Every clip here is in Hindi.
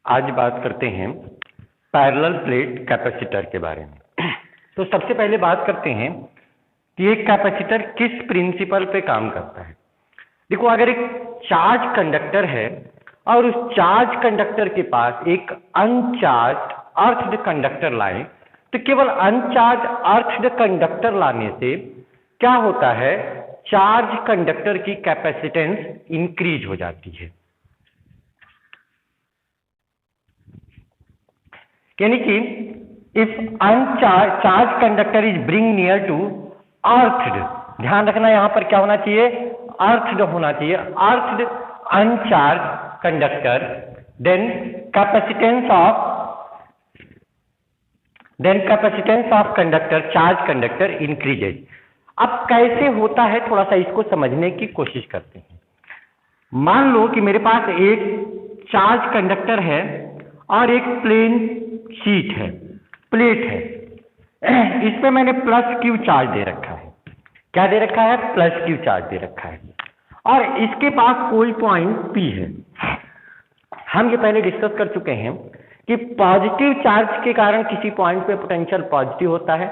आज बात करते हैं पैरेलल प्लेट कैपेसिटर के बारे में। तो सबसे पहले बात करते हैं कि एक कैपेसिटर किस प्रिंसिपल पे काम करता है। देखो, अगर एक चार्ज कंडक्टर है और उस चार्ज कंडक्टर के पास एक अनचार्ज अर्थड कंडक्टर लाए, तो केवल अनचार्ज अर्थड कंडक्टर लाने से क्या होता है, चार्ज कंडक्टर की कैपेसिटेंस इंक्रीज हो जाती है। यानी कि if uncharge charge conductor is bring near to earthed, ध्यान रखना यहां पर क्या होना चाहिए, अर्थड होना चाहिए, earthed uncharge conductor, then capacitance of conductor charge conductor increases. अब कैसे होता है, थोड़ा सा इसको समझने की कोशिश करते हैं। मान लो कि मेरे पास एक चार्ज कंडक्टर है और एक प्लेन शीट है, प्लेट है। इस पे मैंने प्लस क्यू चार्ज दे रखा है। क्या दे रखा है? प्लस क्यू चार्ज दे रखा है। और इसके पास कोई पॉइंट पी है। हम ये पहले डिस्कस कर चुके हैं कि पॉजिटिव चार्ज के कारण किसी पॉइंट पे पोटेंशियल पॉजिटिव होता है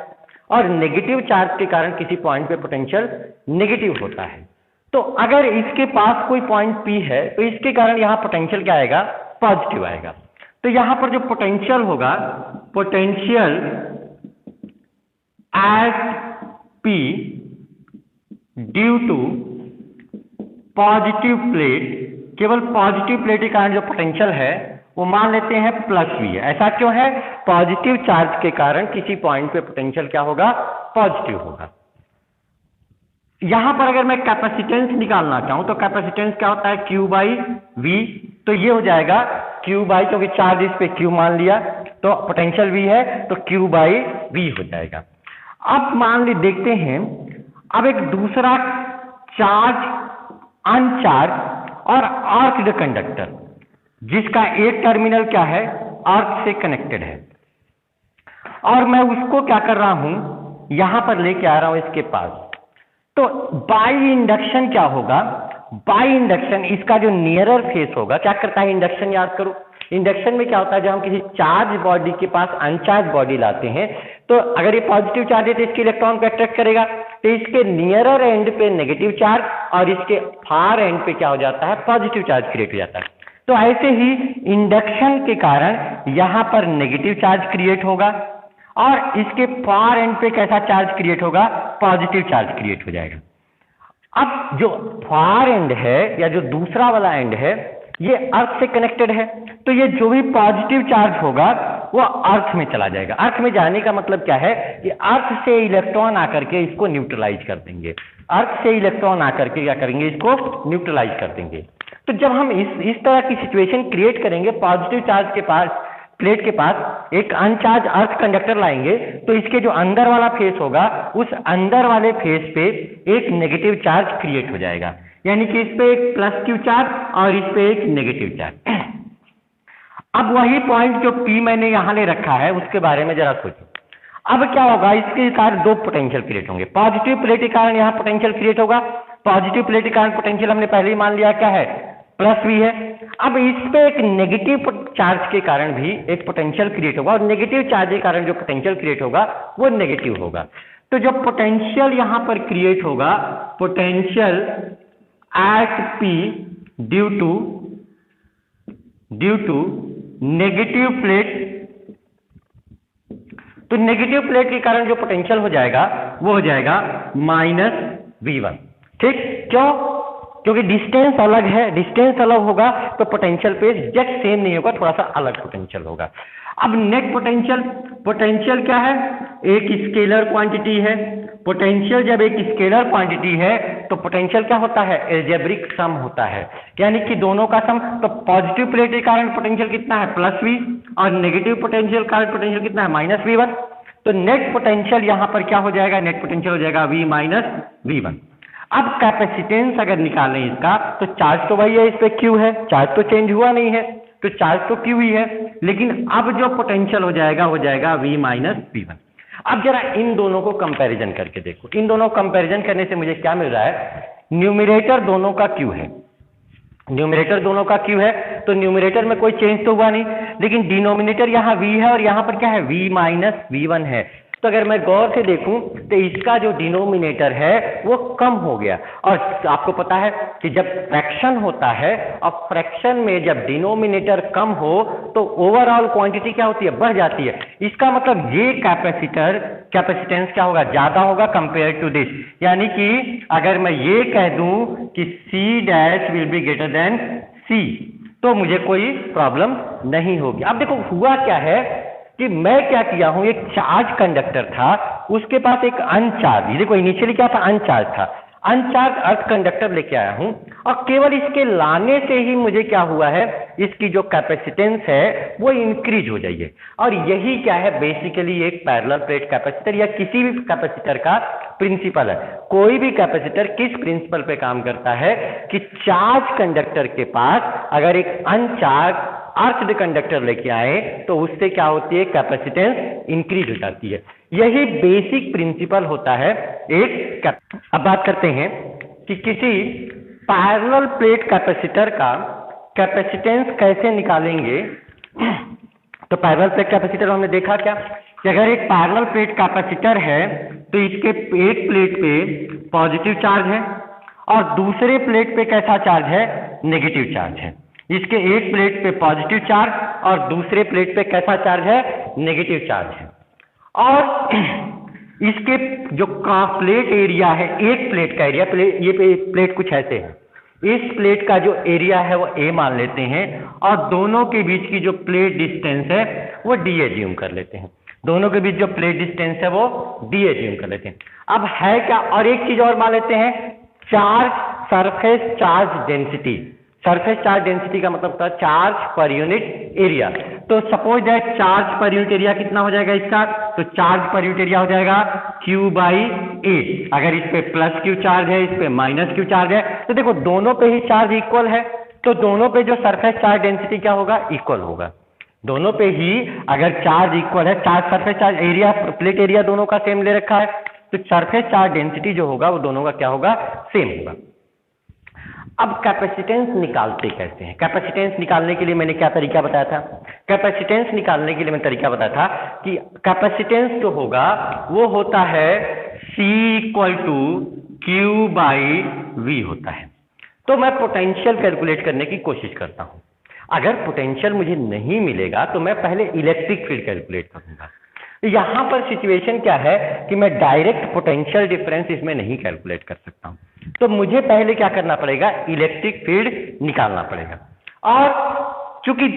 और नेगेटिव चार्ज के कारण किसी पॉइंट पे पोटेंशियल नेगेटिव होता है। तो अगर इसके पास कोई पॉइंट पी है तो इसके कारण यहाँ पोटेंशियल क्या आएगा? पॉजिटिव आएगा। तो यहां पर जो पोटेंशियल होगा, potential at p due to positive plate, केवल पॉजिटिव प्लेट के कारण जो पोटेंशियल है वो मान लेते हैं प्लस वी है। ऐसा क्यों है? पॉजिटिव चार्ज के कारण किसी पॉइंट पे पोटेंशियल क्या होगा? पॉजिटिव होगा। यहां पर अगर मैं कैपेसिटेंस निकालना चाहूं तो कैपेसिटेंस क्या होता है? Q by v. तो ये हो जाएगा क्यू बाई, क्योंकि चार्ज इस पे क्यू मान लिया तो पोटेंशियल वी है तो क्यू बाई वी हो जाएगा। अब मान ली देखते हैं, अब एक दूसरा चार्ज अनचार्ज और आर्क्ड कंडक्टर जिसका एक टर्मिनल क्या है? आर्क से कनेक्टेड है, और मैं उसको क्या कर रहा हूं, यहां पर लेके आ रहा हूं इसके पास। तो बाई इंडक्शन क्या होगा? बाई इंडक्शन इसका जो नियरर फेस होगा, क्या करता है इंडक्शन? याद करो, इंडक्शन में क्या होता है, जब हम किसी चार्ज बॉडी के पास अनचार्ज बॉडी लाते हैं तो अगर ये पॉजिटिव चार्ज है तो इसके इलेक्ट्रॉन को अट्रैक्ट करेगा, तो इसके नियरर एंड पे नेगेटिव चार्ज और इसके फार एंड पे क्या हो जाता है? पॉजिटिव चार्ज क्रिएट हो जाता है। तो ऐसे ही इंडक्शन के कारण यहां पर नेगेटिव चार्ज क्रिएट होगा और इसके फार एंड पे कैसा चार्ज क्रिएट होगा? पॉजिटिव चार्ज क्रिएट हो जाएगा। अब जो फार एंड है या जो दूसरा वाला एंड है ये अर्थ से कनेक्टेड है, तो ये जो भी पॉजिटिव चार्ज होगा वो अर्थ में चला जाएगा। अर्थ में जाने का मतलब क्या है कि अर्थ से इलेक्ट्रॉन आकर के इसको न्यूट्रलाइज कर देंगे। अर्थ से इलेक्ट्रॉन आकर के क्या करेंगे? इसको न्यूट्रलाइज कर देंगे। तो जब हम इस तरह की सिचुएशन क्रिएट करेंगे, पॉजिटिव चार्ज के पास प्लेट के पास एक अनचार्ज अर्थ कंडक्टर लाएंगे, तो इसके जो अंदर वाला फेस होगा उस अंदर वाले फेस पे एक नेगेटिव चार्ज क्रिएट हो जाएगा, यानी कि इस पे एक प्लस क्यू चार्ज और इस पे एक नेगेटिव चार्ज। अब वही पॉइंट जो पी मैंने यहां ले रखा है उसके बारे में जरा सोचो। अब क्या होगा? इसके कारण दो पोटेंशियल क्रिएट होंगे। पॉजिटिव प्लेट के कारण यहाँ पोटेंशियल क्रिएट होगा। पॉजिटिव प्लेट के कारण पोटेंशियल हमने पहले ही मान लिया क्या है? प्लस वी है। अब इस पे एक नेगेटिव चार्ज के कारण भी एक पोटेंशियल क्रिएट होगा और नेगेटिव चार्ज के कारण जो पोटेंशियल क्रिएट होगा वो नेगेटिव होगा। तो जो पोटेंशियल यहां पर क्रिएट होगा, potential at p due to negative plate, तो नेगेटिव प्लेट के कारण जो पोटेंशियल हो जाएगा वो हो जाएगा -V1। ठीक, क्यों? क्योंकि डिस्टेंस अलग है, डिस्टेंस अलग होगा तो पोटेंशियल पे एग्जैक्ट सेम नहीं होगा, थोड़ा सा अलग पोटेंशियल होगा। अब नेट पोटेंशियल क्या है? एक स्केलर क्वांटिटी है। पोटेंशियल जब एक स्केलर क्वांटिटी है तो पोटेंशियल क्या होता है? एल्जेब्रिक सम होता है, यानी कि दोनों का सम। तो पॉजिटिव प्लेट के कारण पोटेंशियल कितना है? प्लस वी, और नेगेटिव पोटेंशियल कारण पोटेंशियल कितना है? -V1। तो नेट पोटेंशियल यहां पर क्या हो जाएगा? नेट पोटेंशियल हो जाएगा V - V1। अब कैपेसिटेंस अगर निकालें इसका, तो चार्ज तो वही है, इस पे क्यू है, चार्ज तो चेंज हुआ नहीं है, तो चार्ज तो क्यू ही है, लेकिन अब जो पोटेंशियल हो जाएगा V - V1। अब जरा इन दोनों को कंपैरिजन करके देखो। इन दोनों को कंपैरिजन करने से मुझे क्या मिल रहा है? न्यूमरेटर दोनों का क्यू है, न्यूमरेटर दोनों का क्यू है, तो न्यूमरेटर में कोई चेंज तो हुआ नहीं, लेकिन डिनोमिनेटर यहाँ v है और यहाँ पर क्या है, v माइनस v1 है। तो अगर मैं गौर से देखूं तो इसका जो डिनोमिनेटर है वो कम हो गया। और आपको पता है कि जब फ्रैक्शन होता है और फ्रैक्शन में जब डिनोमिनेटर कम हो तो ओवरऑल क्वांटिटी क्या होती है, बढ़ जाती है। इसका मतलब ये कैपेसिटेंस क्या होगा, ज्यादा होगा कंपेयर टू दिस। यानी कि अगर मैं ये कह दूं कि C dash will be greater than C तो मुझे कोई प्रॉब्लम नहीं होगी। अब देखो हुआ क्या है कि मैं क्या किया हूं, एक चार्ज कंडक्टर था, उसके पास एक अनचार्ज, देखो इनिशियली क्या था, अनचार्ज था, अनचार्ज अर्थ कंडक्टर लेके आया हूं और केवल इसके लाने से ही मुझे क्या हुआ है, इसकी जो कैपेसिटेंस है वो इंक्रीज हो जाइए। और यही क्या है, बेसिकली एक पैरेलल प्लेट कैपेसिटर या किसी भी कैपेसिटर का प्रिंसिपल है। कोई भी कैपेसिटर किस प्रिंसिपल पे काम करता है कि चार्ज कंडक्टर के पास अगर एक अनचार्ज अर्थ कंडक्टर लेके आए तो उससे क्या होती है, कैपेसिटेंस इंक्रीज हो जाती है। यही बेसिक प्रिंसिपल होता है एक। अब बात करते हैं कि किसी पैरेलल प्लेट कैपेसिटर का कैपेसिटेंस कैसे निकालेंगे। तो पैरेलल प्लेट कैपेसिटर हमने देखा क्या कि अगर एक पैरेलल प्लेट कैपेसिटर है तो इसके एक प्लेट पे पॉजिटिव चार्ज है और दूसरे प्लेट पे कैसा चार्ज है, नेगेटिव चार्ज है। इसके एक प्लेट पे पॉजिटिव चार्ज और दूसरे प्लेट पे कैसा चार्ज है, नेगेटिव चार्ज है। और इसके जो प्लेट एरिया है, एक प्लेट का एरिया, ये प्लेट कुछ ऐसे है, इस प्लेट का जो एरिया है वो A मान लेते हैं और दोनों के बीच की जो प्लेट डिस्टेंस है वो D एज्यूम कर लेते हैं। दोनों के बीच जो प्लेट डिस्टेंस है वो D एज्यूम कर लेते हैं। अब है क्या, और एक चीज और मान लेते हैं, charge, surface charge density. Surface charge density का मतलब होता है चार्ज पर यूनिट एरिया। तो suppose that charge per unit area कितना हो जाएगा इसका, तो चार्ज पर यूनिट एरिया हो जाएगा Q/A। अगर इस पे प्लस Q चार्ज है, इस पे माइनस Q चार्ज है, तो देखो दोनों पे ही चार्ज इक्वल है, तो दोनों पे जो सरफेस चार्ज डेंसिटी क्या होगा, इक्वल होगा। दोनों पे ही अगर चार्ज इक्वल है, charge surface charge area, plate area दोनों का सेम ले रखा है, तो सरफेस चार्ज डेंसिटी जो होगा वो दोनों का क्या होगा, सेम होगा। अब कैपेसिटेंस निकालते कैसे हैं। कैपेसिटेंस निकालने के लिए मैंने क्या तरीका बताया था, कैपेसिटेंस निकालने के लिए मैंने तरीका बताया था कि कैपेसिटेंस जो होगा वो होता है C = Q/V होता है। तो मैं पोटेंशियल कैलकुलेट करने की कोशिश करता हूं। अगर पोटेंशियल मुझे नहीं मिलेगा तो मैं पहले इलेक्ट्रिक फील्ड कैलकुलेट करूंगा। यहां पर सिचुएशन क्या है कि मैं डायरेक्ट पोटेंशियल डिफरेंस इसमें नहीं कैलकुलेट कर सकता हूं, तो मुझे पहले क्या करना पड़ेगा, इलेक्ट्रिक फील्ड निकालना पड़ेगा। और चूंकि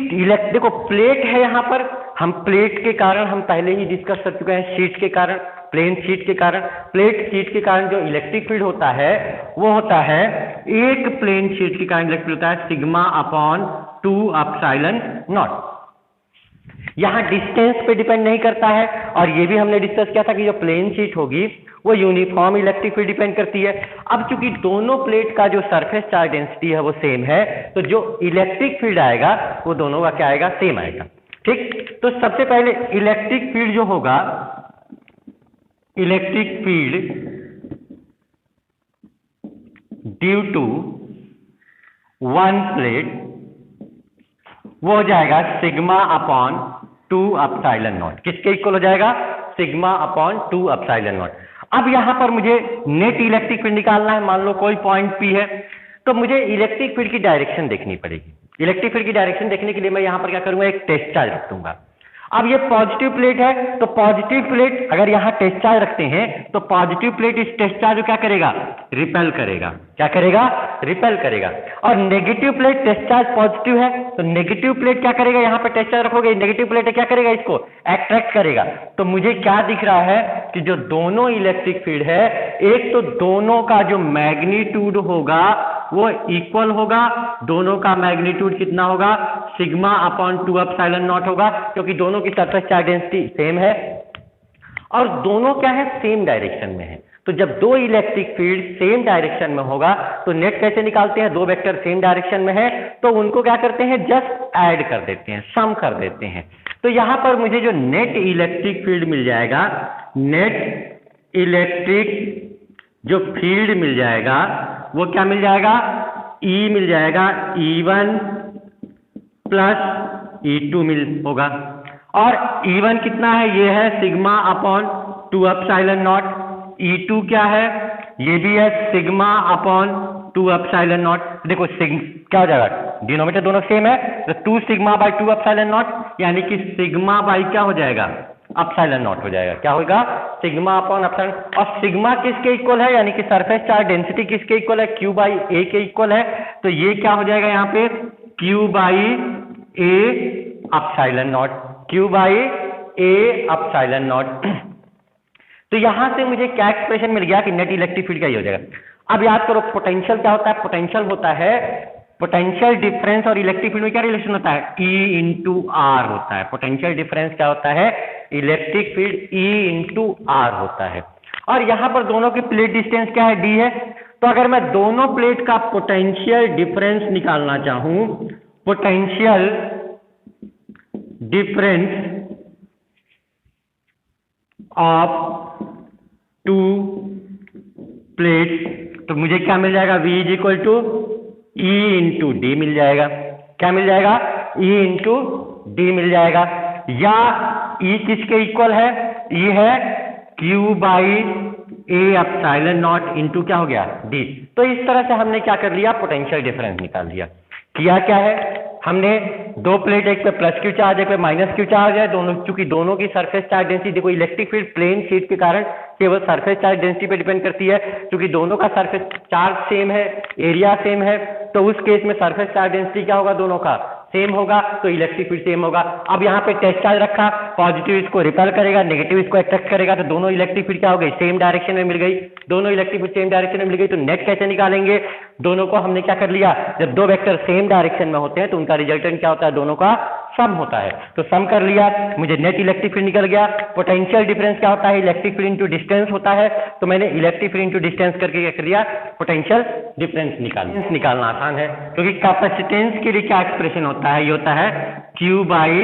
देखो प्लेट है यहां पर, हम प्लेट के कारण हम पहले ही डिस्कस कर चुके हैं, शीट के कारण, प्लेन शीट के कारण, प्लेट शीट के कारण जो इलेक्ट्रिक फील्ड होता है वो होता है, एक प्लेन शीट के कारण इलेक्ट्रिक फील्ड होता है σ/2ε0। यहां डिस्टेंस पे डिपेंड नहीं करता है, और ये भी हमने डिस्कस किया था कि जो प्लेन शीट होगी वो यूनिफॉर्म इलेक्ट्रिक फील्ड डिपेंड करती है। अब चूंकि दोनों प्लेट का जो सरफेस चार्ज डेंसिटी है वो सेम है, तो जो इलेक्ट्रिक फील्ड आएगा वो दोनों का क्या आएगा, सेम आएगा। ठीक, तो सबसे पहले इलेक्ट्रिक फील्ड जो होगा, electric field due to one plate वो हो जाएगा σ/2ε0। किसके इक्वल हो जाएगा, σ/2ε0। अब यहां पर मुझे नेट इलेक्ट्रिक फील्ड निकालना है। मान लो कोई पॉइंट P है, तो मुझे इलेक्ट्रिक फील्ड की डायरेक्शन देखनी पड़ेगी। इलेक्ट्रिक फील्ड की डायरेक्शन देखने के लिए मैं यहां पर क्या करूंगा, एक टेस्ट चार्ज रख दूंगा। अब ये पॉजिटिव प्लेट है, तो पॉजिटिव प्लेट अगर यहां टेस्ट चार्ज रखते हैं तो पॉजिटिव प्लेट इस टेस्ट चार्ज को क्या करेगा, रिपेल करेगा। क्या करेगा, रिपेल करेगा। और negative plate, test charge positive है तो नेगेटिव प्लेट क्या करेगा, यहां पर टेस्ट चार्ज रखोगे, नेगेटिव प्लेट क्या करेगा, इसको अट्रैक्ट करेगा। तो मुझे क्या दिख रहा है कि जो दोनों इलेक्ट्रिक फील्ड है, एक तो दोनों का जो मैग्नीट्यूड होगा वो इक्वल होगा, दोनों का मैग्नीट्यूड कितना होगा, σ/2ε0 होगा, क्योंकि दोनों की सरफेस चार्ज डेंसिटी सेम है और दोनों क्या है, सेम डायरेक्शन में है। तो जब दो इलेक्ट्रिक फील्ड सेम डायरेक्शन में होगा तो नेट कैसे निकालते हैं, दो वेक्टर सेम डायरेक्शन में है तो उनको क्या करते हैं, जस्ट ऐड कर देते हैं, सम कर देते हैं। तो यहां पर मुझे जो नेट इलेक्ट्रिक फील्ड मिल जाएगा, नेट इलेक्ट्रिक जो फील्ड मिल जाएगा वो क्या मिल जाएगा, E मिल जाएगा, E1 + E2 मिल होगा। और E1 कितना है, ये है sigma upon 2 epsilon not. E2 क्या है, ये भी है सिग्मा अपॉन 2 एप्सिलॉन नॉट। देखो क्या हो जाएगा, डिनोमिनेटर दोनों सेम है, तो 2 सिग्मा बाई 2 एप्सिलॉन नॉट, यानी कि सिग्मा बाई क्या हो जाएगा, एप्सिलॉन नॉट हो जाएगा। क्या होगा, सिग्मा अपॉन एप्सिलॉन। और सिग्मा किसके इक्वल है, यानी कि सरफेस चार्ज डेंसिटी किसके इक्वल है, Q बाई A के इक्वल है। तो ये क्या हो जाएगा यहाँ पे, Q by A epsilon not, Q by A epsilon not. तो यहां से मुझे क्या एक्सप्रेशन मिल गया कि नेट इलेक्ट्रिक फील्ड का ही हो जाएगा। अब याद करो पोटेंशियल क्या होता है, पोटेंशियल होता है, पोटेंशियल डिफरेंस और इलेक्ट्रिक फील्ड में क्या रिलेशन होता है, E इंटू आर होता है। पोटेंशियल डिफरेंस क्या होता है, electric field E into r होता है। और यहां पर दोनों की प्लेट डिस्टेंस क्या है, D है। तो अगर मैं दोनों प्लेट का पोटेंशियल डिफरेंस निकालना चाहूं, potential difference of two plates, तो मुझे क्या मिल जाएगा, V is equal to E into d मिल जाएगा। क्या मिल जाएगा, E इंटू डी मिल जाएगा। या E किसके इक्वल है, E है Q by A epsilon not into क्या हो गया, D। तो इस तरह से हमने क्या कर लिया, पोटेंशियल डिफरेंस निकाल लिया। किया क्या है, हमने दो प्लेट, एक पे प्लस क्यू चार्ज, एक पे माइनस क्यू चार्ज है, दोनों, चूंकि दोनों की सरफेस चार्ज डेंसिटी, देखो इलेक्ट्रिक फील्ड प्लेन शीट के कारण केवल सरफेस चार्ज डेंसिटी पे डिपेंड करती है। क्योंकि दोनों का सरफेस चार्ज सेम है, एरिया सेम है, तो उस केस में सरफेस चार्ज डेंसिटी क्या होगा, दोनों का सेम होगा, तो इलेक्ट्रिक फील्ड सेम होगा। अब यहाँ पे टेस्ट चार्ज रखा, पॉजिटिव इसको रिपेल करेगा, नेगेटिव इसको अट्रैक्ट करेगा, तो दोनों इलेक्ट्रिक फील्ड क्या हो गई, सेम डायरेक्शन में मिल गई। दोनों इलेक्ट्रिक फील्ड सेम डायरेक्शन में मिल गई, तो नेट कैसे निकालेंगे, दोनों को हमने क्या कर लिया, जब दो वेक्टर सेम डायरेक्शन में होते हैं तो उनका रिजल्टेंट क्या होता है, दोनों का सम होता है। तो सम कर लिया, मुझे नेट इलेक्ट्रिक फील्ड निकल गया। पोटेंशियल डिफरेंस क्या होता है, इलेक्ट्रिक फील्ड इनटू डिस्टेंस होता है, तो मैंने इलेक्ट्रिक फील्ड इनटू डिस्टेंस करके क्या कर लिया, पोटेंशियल डिफरेंस निकालना आसान है। क्योंकि कैपेसिटेंस के लिए क्या एक्सप्रेशन होता है, ये होता है Q बाई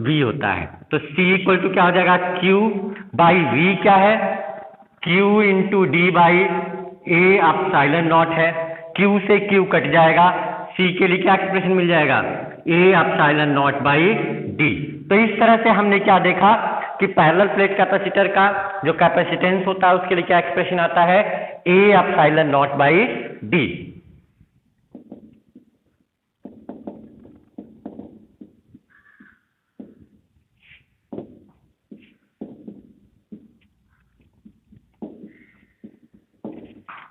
V होता है। तो C इक्वल टू क्या हो जाएगा, Q बाई V क्या है, Q into D by A epsilon not है। Q से Q कट जाएगा, C के लिए क्या एक्सप्रेशन मिल जाएगा, A epsilon not by D। तो इस तरह से हमने क्या देखा कि पैरेलल प्लेट कैपेसिटर का जो कैपेसिटेंस होता है उसके लिए क्या एक्सप्रेशन आता है, A epsilon not by D।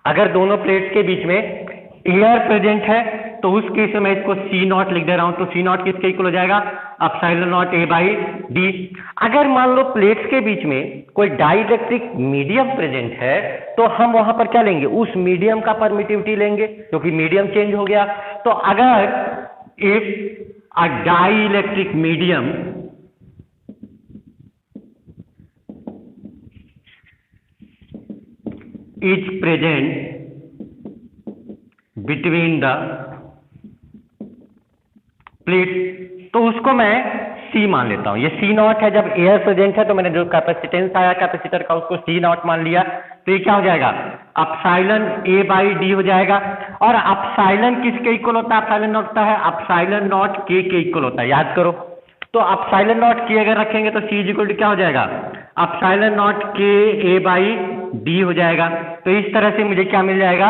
अगर दोनों प्लेट्स के बीच में एयर प्रेजेंट है तो उस केस में मैं इसको C नॉट लिख दे रहा हूं, तो C नॉट किसके इक्वल हो जाएगा, epsilon not A by D। अगर मान लो प्लेट्स के बीच में कोई डाइइलेक्ट्रिक मीडियम प्रेजेंट है तो हम वहां पर क्या लेंगे, उस मीडियम का परमिटिविटी लेंगे, क्योंकि मीडियम चेंज हो गया। तो अगर if a dielectric medium is present between the plates, तो उसको मैं C मान लेता हूं। ये C नॉट है, जब एयर प्रेजेंट है तो मैंने जो कैपेसिटेंस आया कैपेसिटर का उसको C नॉट मान लिया, तो ये क्या हो जाएगा, एप्सिलॉन A बाई D हो जाएगा। और एप्सिलॉन किसके इक्वल होता है, एप्सिलॉन नॉट होता है एप्सिलॉन नॉट K के इक्वल होता है, याद करो। तो एप्सिलॉन नॉट K अगर रखेंगे तो C इक्वल टू क्या हो जाएगा, epsilon not K A by D हो जाएगा। तो इस तरह से मुझे क्या मिल जाएगा,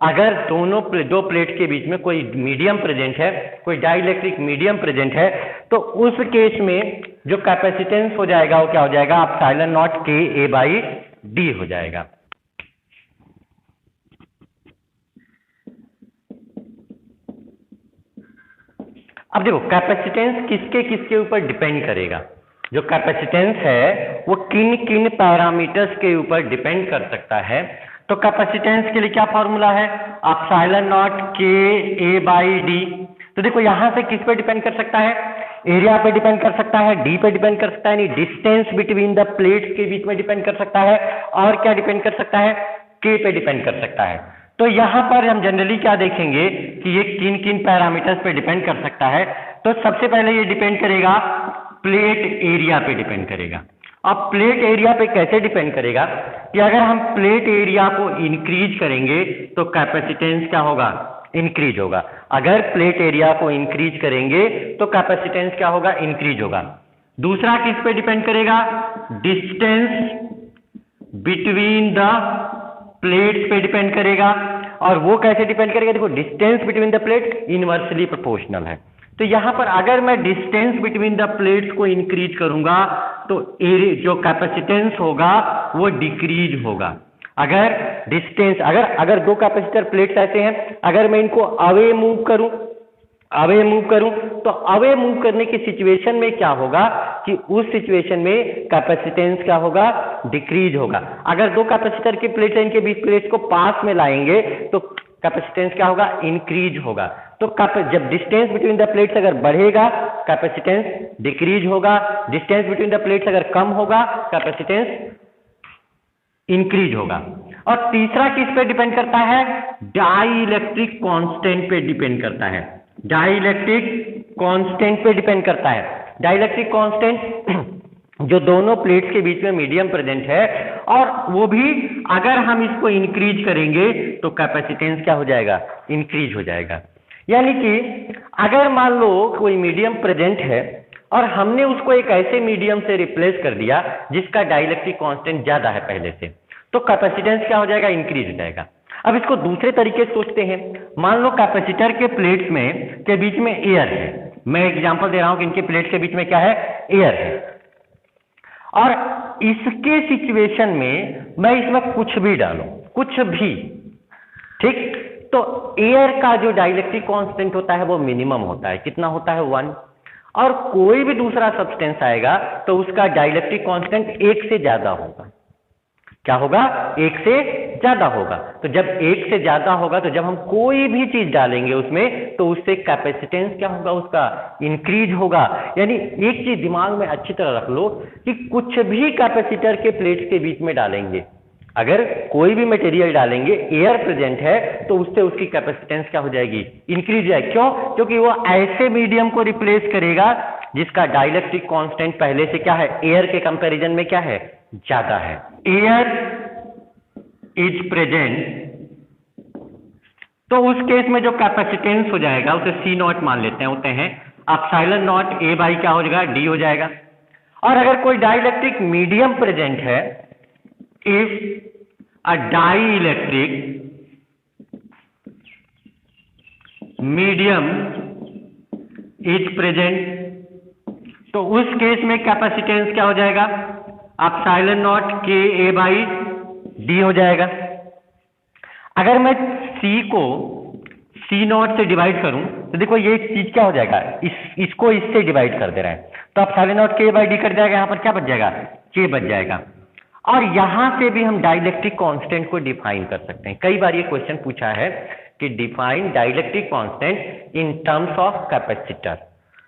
अगर दो प्लेट के बीच में कोई मीडियम प्रेजेंट है, कोई डाइइलेक्ट्रिक मीडियम प्रेजेंट है, तो उस केस में जो कैपेसिटेंस हो जाएगा वो क्या हो जाएगा, epsilon not K A by D हो जाएगा। अब देखो कैपेसिटेंस किसके किसके ऊपर डिपेंड करेगा, जो कैपेसिटेंस है वो किन किन पैरामीटर्स के ऊपर डिपेंड कर सकता है। तो कैपेसिटेंस के लिए क्या फॉर्मूला है, epsilon not K A by D। तो देखो यहां से किस पे डिपेंड कर सकता है, एरिया पे डिपेंड कर सकता है, D पे डिपेंड कर सकता है, यानी डिस्टेंस बिटवीन द प्लेट्स के बीच में डिपेंड कर सकता है, और क्या डिपेंड कर सकता है, K पे डिपेंड कर सकता है। तो यहां पर हम जनरली क्या देखेंगे कि ये किन किन पैरामीटर्स पे डिपेंड कर सकता है। तो सबसे पहले ये डिपेंड करेगा प्लेट एरिया पे डिपेंड करेगा। अब प्लेट एरिया पे कैसे डिपेंड करेगा कि अगर हम प्लेट एरिया को इंक्रीज करेंगे तो कैपेसिटेंस क्या होगा, इंक्रीज होगा। अगर प्लेट एरिया को इंक्रीज करेंगे तो कैपेसिटेंस क्या होगा, इंक्रीज होगा। दूसरा किस पे डिपेंड करेगा, डिस्टेंस बिटवीन द प्लेट्स पे डिपेंड करेगा। और वो कैसे डिपेंड करेगा, देखो distance between the plate inversely proportional है। तो यहां पर अगर मैं डिस्टेंस बिटवीन द प्लेट्स को इंक्रीज करूंगा तो एरिया जो कैपेसिटेंस होगा वो डिक्रीज होगा। अगर डिस्टेंस अगर दो कैपेसिटर प्लेट्स ऐसे हैं, अगर मैं इनको अवे मूव करूं तो अवे मूव करने की सिचुएशन में क्या होगा कि उस सिचुएशन में कैपेसिटेंस क्या होगा, डिक्रीज होगा। अगर दो कैपेसिटर की प्लेट है, इनके बीच प्लेट्स को पास में लाएंगे तो कैपेसिटेंस क्या होगा, इंक्रीज होगा। तो जब डिस्टेंस बिटवीन द प्लेट्स अगर बढ़ेगा कैपेसिटेंस डिक्रीज होगा, डिस्टेंस बिटवीन द प्लेट्स अगर कम होगा कैपेसिटेंस इंक्रीज होगा। और तीसरा किस पे डिपेंड करता है, डाई इलेक्ट्रिक कांस्टेंट पे डिपेंड करता है। डाई इलेक्ट्रिक कांस्टेंट पे डिपेंड करता है। डाई इलेक्ट्रिक कांस्टेंट जो दोनों प्लेट्स के बीच में मीडियम प्रेजेंट है, और वो भी अगर हम इसको इंक्रीज करेंगे तो कैपेसिटेंस क्या हो जाएगा, इंक्रीज हो जाएगा। यानी कि अगर मान लो कोई मीडियम प्रेजेंट है और हमने उसको एक ऐसे मीडियम से रिप्लेस कर दिया जिसका डाइलेक्ट्रिक कांस्टेंट ज्यादा है पहले से, तो कैपेसिटेंस क्या हो जाएगा, इंक्रीज हो जाएगा। अब इसको दूसरे तरीके से सोचते हैं। मान लो कैपेसिटर के प्लेट्स में के बीच में एयर है। मैं एग्जांपल दे रहा हूं कि इनके प्लेट्स के बीच में क्या है, एयर है। और इसके सिचुएशन में मैं इसमें कुछ भी डालूं, कुछ भी, ठीक, तो एयर का जो डाइलेक्ट्रिक कांस्टेंट होता है वो मिनिमम होता है। कितना होता है, 1। और कोई भी दूसरा सब्सटेंस आएगा तो उसका डाइलेक्ट्रिक कांस्टेंट 1 से ज्यादा होगा। क्या होगा, 1 से ज्यादा होगा। तो जब 1 से ज्यादा होगा तो जब हम कोई भी चीज डालेंगे उसमें तो उससे कैपेसिटेंस क्या होगा, उसका इंक्रीज होगा। यानी एक चीज दिमाग में अच्छी तरह रख लो कि कुछ भी कैपेसिटर के प्लेट्स के बीच में डालेंगे, अगर कोई भी मटेरियल डालेंगे, एयर प्रेजेंट है तो उससे उसकी कैपेसिटेंस क्या हो जाएगी, इंक्रीज हो जाएगी। क्यों, क्योंकि वो ऐसे मीडियम को रिप्लेस करेगा जिसका डाइलेक्ट्रिक कांस्टेंट पहले से क्या है, एयर के कंपैरिजन में क्या है, ज्यादा है। एयर इज प्रेजेंट, तो उस केस में जो कैपेसिटेंस हो जाएगा उसे सी नॉट मान लेते हैं, एप्सिलॉन नॉट ए बाई क्या हो जाएगा, डी हो जाएगा। और अगर कोई डाइलेक्ट्रिक मीडियम प्रेजेंट है, if a dielectric medium is present, तो उस केस में कैपेसिटेंस क्या हो जाएगा, एप्सिलॉन नॉट के ए बाई डी हो जाएगा। अगर मैं C को C नॉट से डिवाइड करूं तो देखो ये चीज क्या हो जाएगा, इसको इससे डिवाइड कर दे रहा है तो एप्सिलॉन नॉट के बाई डी कर जाएगा, यहां पर क्या बच जाएगा, के बच जाएगा। और यहां से भी हम डाइलेक्ट्रिक कांस्टेंट को डिफाइन कर सकते हैं। कई बार ये क्वेश्चन पूछा है कि define dielectric constant in terms of capacitor,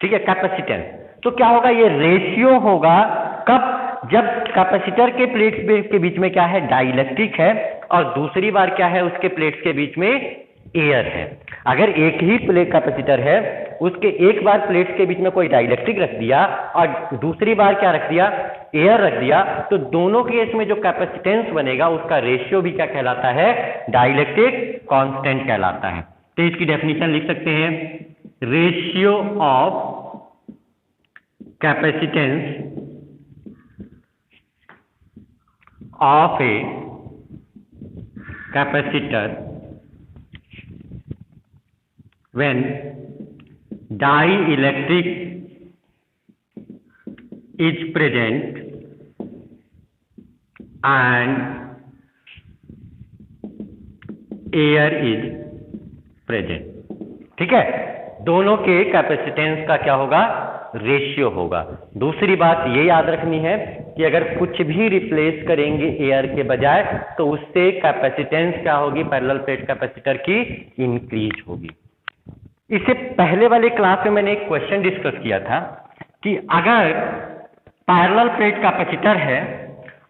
ठीक है, कैपेसिटेंस। तो क्या होगा, ये रेशियो होगा कब, जब कैपेसिटर के प्लेट्स के बीच में क्या है, डाइलेक्ट्रिक है, और दूसरी बार क्या है, उसके प्लेट्स के बीच में एयर है। अगर एक ही प्लेट कैपेसिटर है, उसके एक बार प्लेट्स के बीच में कोई डाइलेक्ट्रिक रख दिया और दूसरी बार क्या रख दिया, एयर रख दिया, तो दोनों केस में जो कैपेसिटेंस बनेगा उसका रेशियो भी क्या कहलाता है, डाइलेक्ट्रिक कांस्टेंट कहलाता है। तो इसकी डेफिनेशन लिख सकते हैं, ratio of capacitance of a capacitor when dielectric is present and air is present, ठीक है, दोनों के कैपेसिटेंस का क्या होगा, रेशियो होगा। दूसरी बात ये याद रखनी है कि अगर कुछ भी रिप्लेस करेंगे एयर के बजाय तो उससे कैपेसिटेंस क्या होगी, पैरेलल प्लेट कैपेसिटर की इंक्रीज होगी। इससे पहले वाले क्लास में मैंने एक क्वेश्चन डिस्कस किया था कि अगर पैरेलल प्लेट कैपेसिटर है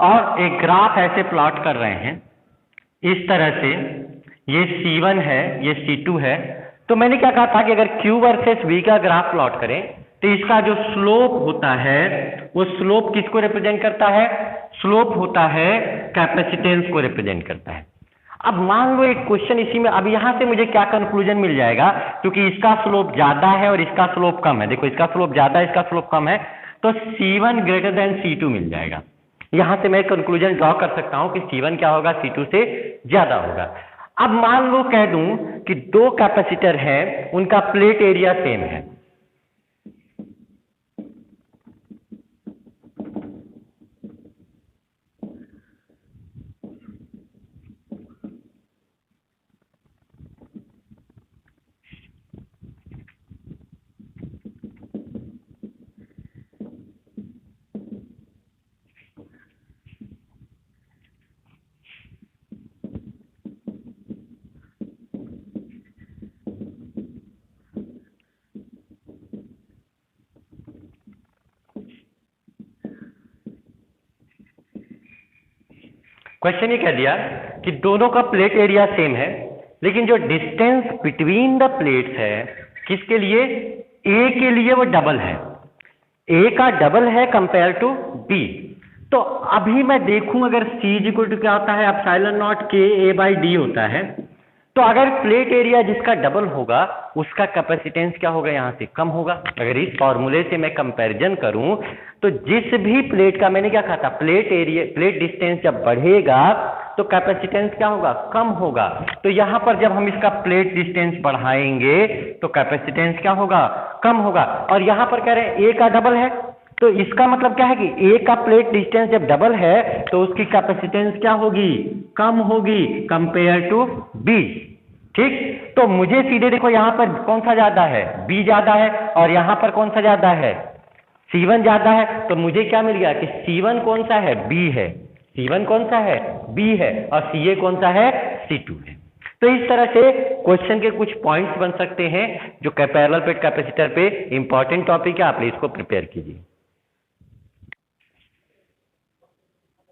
और एक ग्राफ ऐसे प्लॉट कर रहे हैं इस तरह से, ये C1 है, ये C2 है, तो मैंने क्या कहा था कि अगर Q वर्सेस V का ग्राफ प्लॉट करें तो इसका जो स्लोप होता है वो स्लोप किसको रिप्रेजेंट करता है, स्लोप होता है कैपेसिटेंस को रिप्रेजेंट करता है। अब मान लो एक क्वेश्चन इसी में, अब यहां से मुझे क्या कंक्लूजन मिल जाएगा, क्योंकि इसका स्लोप ज्यादा है और इसका स्लोप कम है, देखो इसका स्लोप ज्यादा है, इसका स्लोप कम है, तो C1 ग्रेटर देन C2 मिल जाएगा। यहां से मैं कंक्लूजन ड्रॉ कर सकता हूं कि C1 क्या होगा, C2 से ज्यादा होगा। अब मान लो कह दूं कि दो कैपेसिटर हैं, उनका प्लेट एरिया सेम है, क्वेश्चन ये कह दिया कि दोनों का प्लेट एरिया सेम है, लेकिन जो डिस्टेंस बिटवीन द प्लेट्स है किसके लिए, ए के लिए वो डबल है, ए का डबल है कंपेयर टू बी। तो अभी मैं देखूं अगर C इक्वल टू क्या होता है, एप्सिलॉन नॉट के ए बाई डी होता है, तो अगर प्लेट एरिया जिसका डबल होगा उसका कैपेसिटेंस क्या होगा, यहां से कम होगा। अगर इस फॉर्मूले से मैं कंपैरिजन करूं तो जिस भी प्लेट का, मैंने क्या कहा था, प्लेट एरिया, प्लेट डिस्टेंस जब बढ़ेगा तो कैपेसिटेंस क्या होगा, कम होगा। तो यहां पर जब हम इसका प्लेट डिस्टेंस बढ़ाएंगे तो कैपेसिटेंस क्या होगा, कम होगा। और यहां पर कह रहे हैं ए का डबल है, तो इसका मतलब क्या है कि ए का प्लेट डिस्टेंस जब डबल है तो उसकी कैपेसिटेंस क्या होगी, कम होगी कंपेयर टू बी। ठीक, तो मुझे सीधे देखो यहां पर कौन सा ज्यादा है, बी ज्यादा है, और यहां पर कौन सा ज्यादा है, C1 ज्यादा है। तो मुझे क्या मिल गया कि C1 कौन सा है, बी है, C1 कौन सा है, बी है, और CA कौन सा है, C2 है। तो इस तरह से क्वेश्चन के कुछ पॉइंट्स बन सकते हैं जो पैरेलल प्लेट कैपेसिटर पे इंपॉर्टेंट टॉपिक है, आप इसको प्रिपेयर कीजिए।